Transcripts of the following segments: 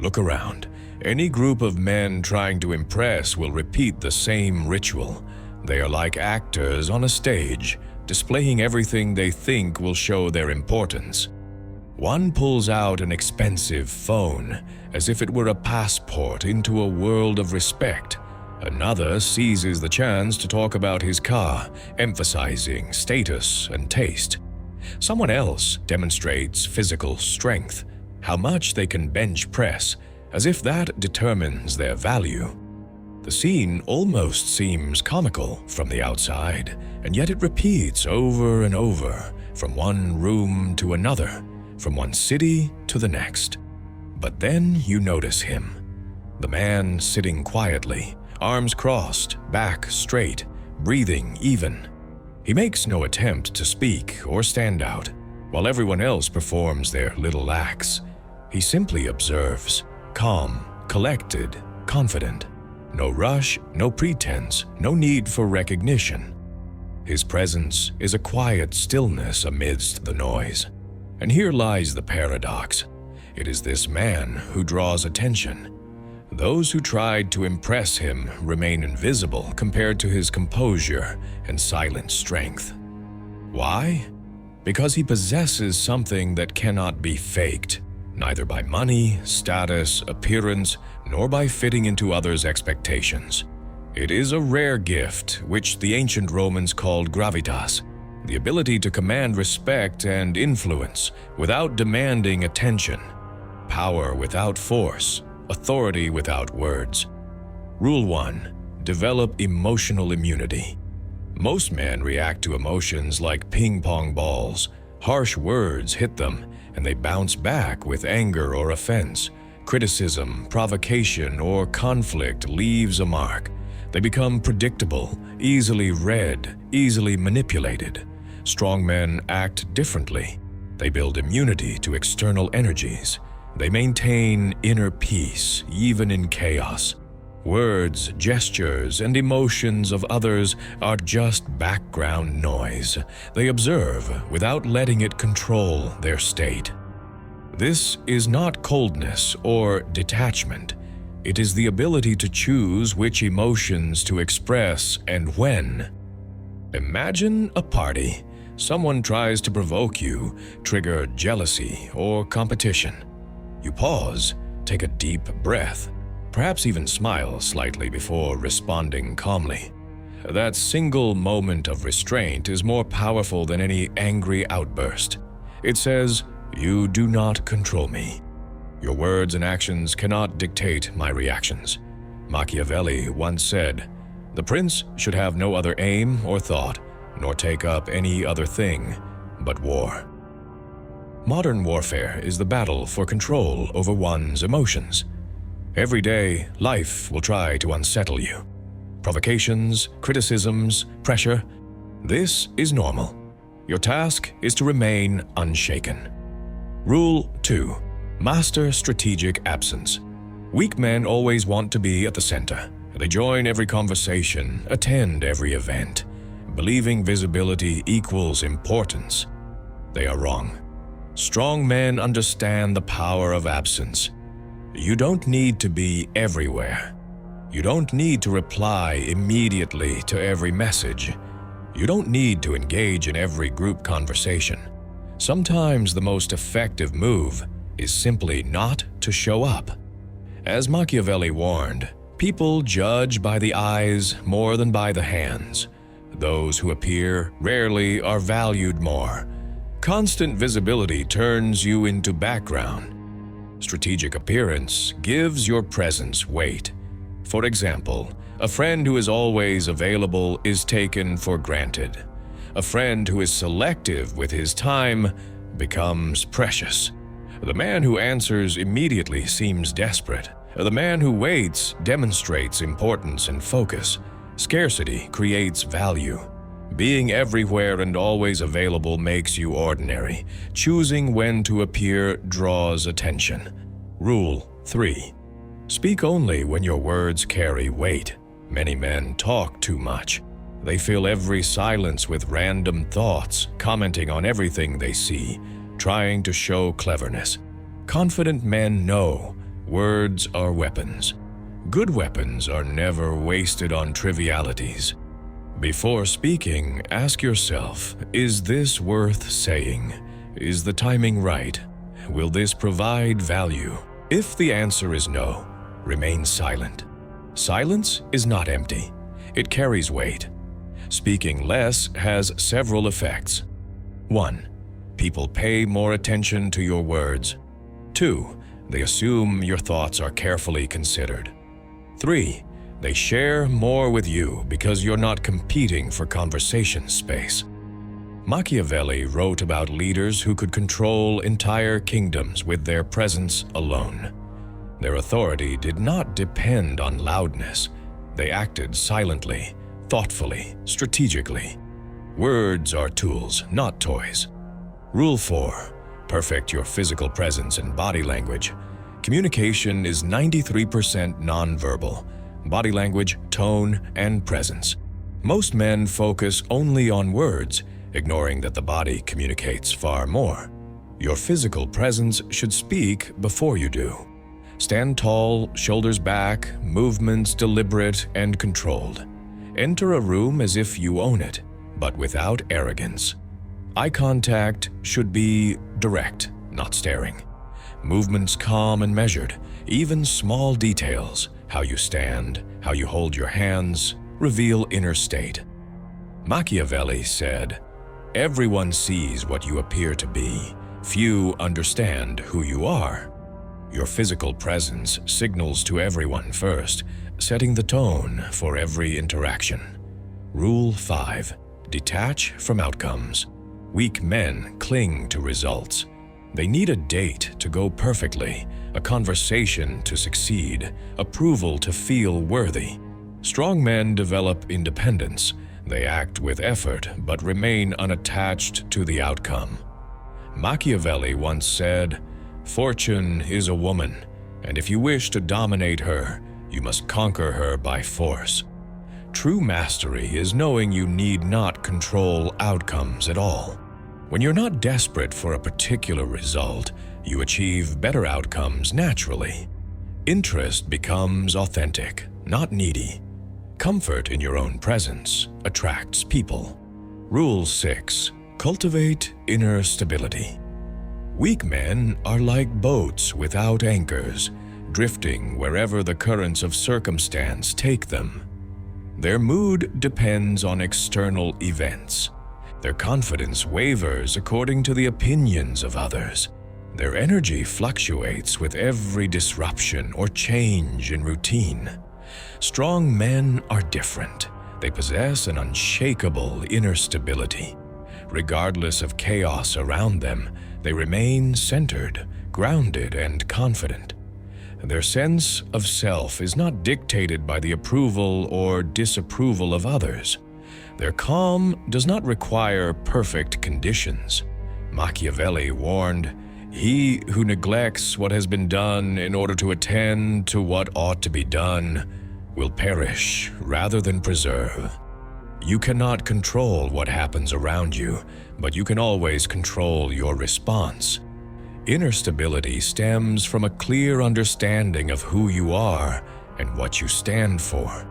Look around. Any group of men trying to impress will repeat the same ritual. They are like actors on a stage, displaying everything they think will show their importance. One pulls out an expensive phone, as if it were a passport into a world of respect. Another seizes the chance to talk about his car, emphasizing status and taste. Someone else demonstrates physical strength, how much they can bench press, as if that determines their value. The scene almost seems comical from the outside, and yet it repeats over and over, from one room to another, from one city to the next. But then you notice him. The man sitting quietly, arms crossed, back straight, breathing even. He makes no attempt to speak or stand out, while everyone else performs their little acts. He simply observes, calm, collected, confident. No rush, no pretense, no need for recognition. His presence is a quiet stillness amidst the noise. And here lies the paradox. It is this man who draws attention. Those who tried to impress him remain invisible compared to his composure and silent strength. Why? Because he possesses something that cannot be faked, neither by money, status, appearance, nor by fitting into others' expectations. It is a rare gift, which the ancient Romans called gravitas, the ability to command respect and influence without demanding attention, power without force, authority without words. Rule 1. Develop emotional immunity. Most men react to emotions like ping-pong balls. Harsh words hit them, and they bounce back with anger or offense. Criticism, provocation, or conflict leaves a mark. They become predictable, easily read, easily manipulated. Strong men act differently. They build immunity to external energies. They maintain inner peace, even in chaos. Words, gestures, and emotions of others are just background noise. They observe without letting it control their state. This is not coldness or detachment. It is the ability to choose which emotions to express and when. Imagine a party. Someone tries to provoke you, trigger jealousy or competition. You pause, take a deep breath, perhaps even smile slightly before responding calmly. That single moment of restraint is more powerful than any angry outburst. It says, "You do not control me. Your words and actions cannot dictate my reactions." Machiavelli once said, "The prince should have no other aim or thought, nor take up any other thing but war." Modern warfare is the battle for control over one's emotions. Every day, life will try to unsettle you. Provocations, criticisms, pressure. This is normal. Your task is to remain unshaken. Rule 2. Master strategic absence. Weak men always want to be at the center. They join every conversation, attend every event, believing visibility equals importance. They are wrong. Strong men understand the power of absence. You don't need to be everywhere. You don't need to reply immediately to every message. You don't need to engage in every group conversation. Sometimes the most effective move is simply not to show up. As Machiavelli warned, people judge by the eyes more than by the hands. Those who appear rarely are valued more. Constant visibility turns you into background. Strategic appearance gives your presence weight. For example, a friend who is always available is taken for granted. A friend who is selective with his time becomes precious. The man who answers immediately seems desperate. The man who waits demonstrates importance and focus. Scarcity creates value. Being everywhere and always available makes you ordinary. Choosing when to appear draws attention. Rule 3. Speak only when your words carry weight. Many men talk too much. They fill every silence with random thoughts, commenting on everything they see, trying to show cleverness. Confident men know Words are weapons. Good weapons are never wasted on trivialities. Before speaking, ask yourself, is this worth saying? Is the timing right? Will this provide value? If the answer is no, remain silent. Silence is not empty. It carries weight. Speaking less has several effects. 1. People pay more attention to your words. 2. They assume your thoughts are carefully considered. 3. They share more with you because you're not competing for conversation space. Machiavelli wrote about leaders who could control entire kingdoms with their presence alone. Their authority did not depend on loudness. They acted silently, thoughtfully, strategically. Words are tools, not toys. Rule 4. Perfect your physical presence and body language. Communication is 93% nonverbal. Body language, tone, and presence. Most men focus only on words, ignoring that the body communicates far more. Your physical presence should speak before you do. Stand tall, shoulders back, movements deliberate and controlled. Enter a room as if you own it, but without arrogance. Eye contact should be direct, not staring. Movements calm and measured. Even small details, how you stand, how you hold your hands, reveal inner state. Machiavelli said, "Everyone sees what you appear to be. Few understand who you are." Your physical presence signals to everyone first, setting the tone for every interaction. Rule 5. Detach from outcomes. Weak men cling to results. They need a date to go perfectly, a conversation to succeed, approval to feel worthy. Strong men develop independence. They act with effort but remain unattached to the outcome. Machiavelli once said, "Fortune is a woman, and if you wish to dominate her, you must conquer her by force." True mastery is knowing you need not control outcomes at all. When you're not desperate for a particular result, you achieve better outcomes naturally. Interest becomes authentic, not needy. Comfort in your own presence attracts people. Rule 6. Cultivate inner stability. Weak men are like boats without anchors, drifting wherever the currents of circumstance take them. Their mood depends on external events. Their confidence wavers according to the opinions of others. Their energy fluctuates with every disruption or change in routine. Strong men are different. They possess an unshakable inner stability. Regardless of chaos around them, they remain centered, grounded, and confident. Their sense of self is not dictated by the approval or disapproval of others. Their calm does not require perfect conditions. Machiavelli warned, "He who neglects what has been done in order to attend to what ought to be done will perish rather than preserve." You cannot control what happens around you, but you can always control your response. Inner stability stems from a clear understanding of who you are and what you stand for.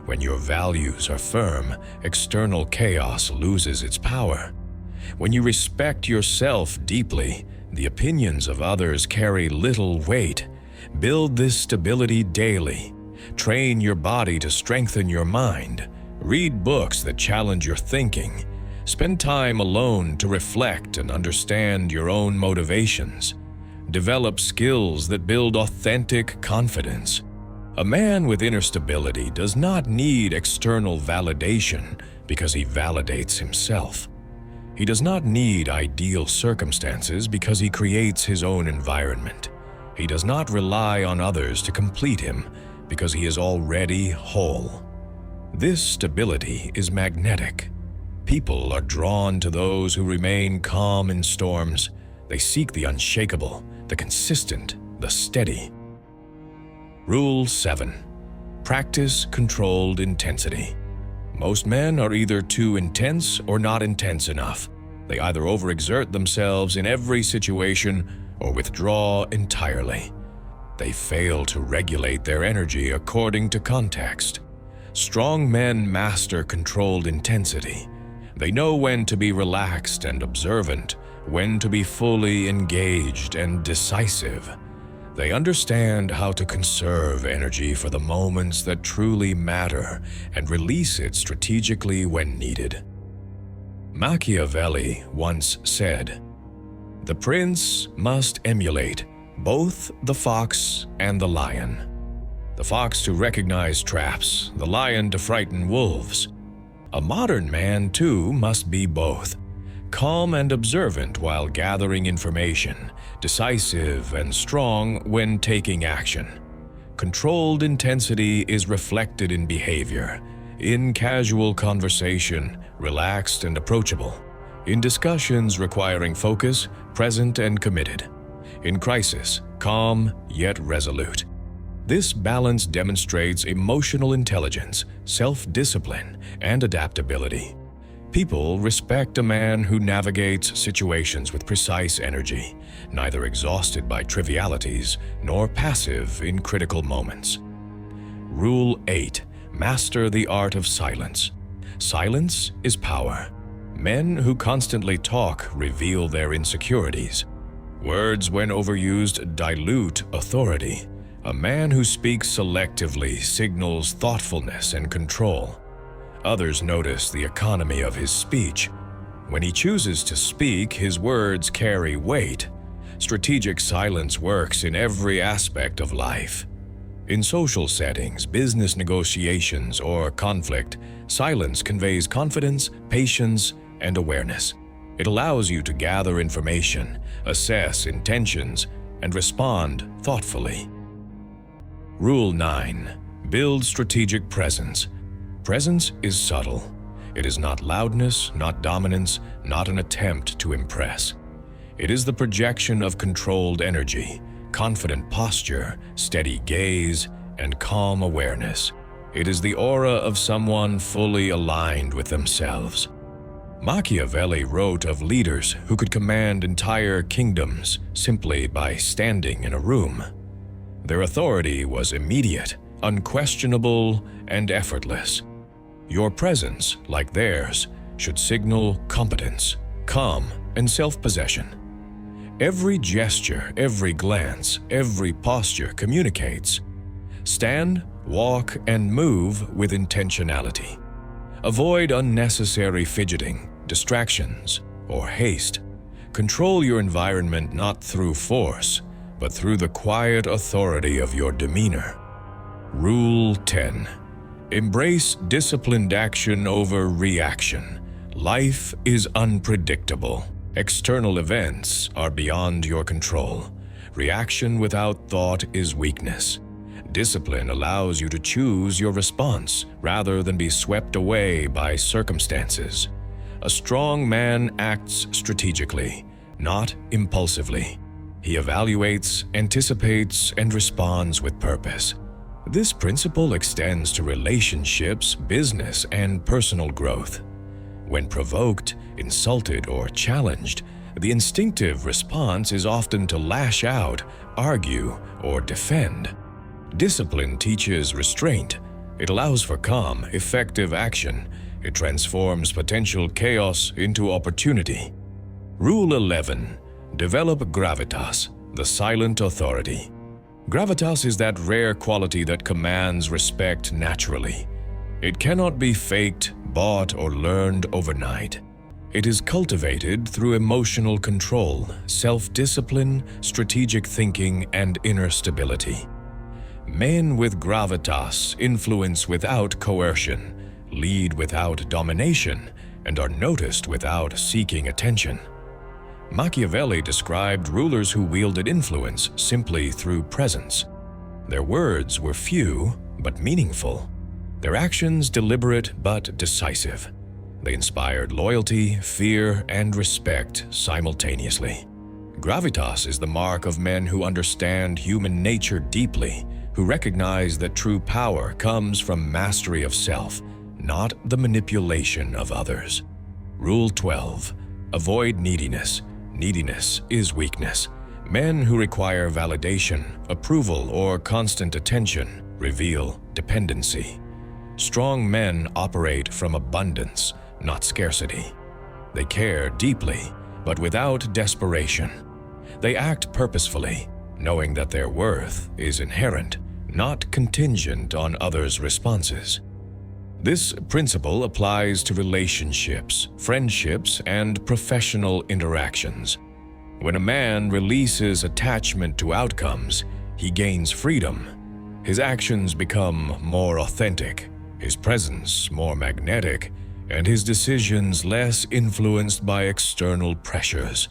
When your values are firm, external chaos loses its power. When you respect yourself deeply, the opinions of others carry little weight. Build this stability daily. Train your body to strengthen your mind. Read books that challenge your thinking. Spend time alone to reflect and understand your own motivations. Develop skills that build authentic confidence. A man with inner stability does not need external validation because he validates himself. He does not need ideal circumstances because he creates his own environment. He does not rely on others to complete him because he is already whole. This stability is magnetic. People are drawn to those who remain calm in storms. They seek the unshakable, the consistent, the steady. Rule 7. Practice controlled intensity. Most men are either too intense or not intense enough. They either overexert themselves in every situation or withdraw entirely. They fail to regulate their energy according to context. Strong men master controlled intensity. They know when to be relaxed and observant, when to be fully engaged and decisive. They understand how to conserve energy for the moments that truly matter and release it strategically when needed. Machiavelli once said, "The prince must emulate both the fox and the lion. The fox to recognize traps, the lion to frighten wolves. A modern man, too, must be both, calm and observant while gathering information, decisive and strong when taking action. Controlled intensity is reflected in behavior, in casual conversation, relaxed and approachable, in discussions requiring focus, present and committed, in crisis, calm yet resolute. This balance demonstrates emotional intelligence, self-discipline, and adaptability. People respect a man who navigates situations with precise energy, neither exhausted by trivialities nor passive in critical moments. Rule 8. Master the art of silence. Silence is power. Men who constantly talk reveal their insecurities. Words, when overused, dilute authority. A man who speaks selectively signals thoughtfulness and control. Others notice the economy of his speech. When he chooses to speak, his words carry weight. Strategic silence works in every aspect of life. In social settings, business negotiations, or conflict, silence conveys confidence, patience, and awareness. It allows you to gather information, assess intentions, and respond thoughtfully. Rule 9. Build strategic presence. Presence is subtle. It is not loudness, not dominance, not an attempt to impress. It is the projection of controlled energy, confident posture, steady gaze, and calm awareness. It is the aura of someone fully aligned with themselves. Machiavelli wrote of leaders who could command entire kingdoms simply by standing in a room. Their authority was immediate, unquestionable, and effortless. Your presence, like theirs, should signal competence, calm, and self-possession. Every gesture, every glance, every posture communicates. Stand, walk, and move with intentionality. Avoid unnecessary fidgeting, distractions, or haste. Control your environment not through force, but through the quiet authority of your demeanor. Rule 10. Embrace disciplined action over reaction. Life is unpredictable. External events are beyond your control. Reaction without thought is weakness. Discipline allows you to choose your response rather than be swept away by circumstances. A strong man acts strategically, not impulsively. He evaluates, anticipates, and responds with purpose. This principle extends to relationships, business, and personal growth. When provoked, insulted, or challenged, the instinctive response is often to lash out, argue, or defend. Discipline teaches restraint. It allows for calm, effective action. It transforms potential chaos into opportunity. Rule 11. Develop gravitas, the silent authority. Gravitas is that rare quality that commands respect naturally. It cannot be faked, bought, or learned overnight. It is cultivated through emotional control, self-discipline, strategic thinking, and inner stability. Men with gravitas influence without coercion, lead without domination, and are noticed without seeking attention. Machiavelli described rulers who wielded influence simply through presence. Their words were few but meaningful. Their actions deliberate but decisive. They inspired loyalty, fear, and respect simultaneously. Gravitas is the mark of men who understand human nature deeply, who recognize that true power comes from mastery of self, not the manipulation of others. Rule 12. Avoid neediness. Neediness is weakness. Men who require validation, approval, or constant attention reveal dependency. Strong men operate from abundance, not scarcity. They care deeply, but without desperation. They act purposefully, knowing that their worth is inherent, not contingent on others' responses. This principle applies to relationships, friendships, and professional interactions. When a man releases attachment to outcomes, he gains freedom. His actions become more authentic, his presence more magnetic, and his decisions less influenced by external pressures.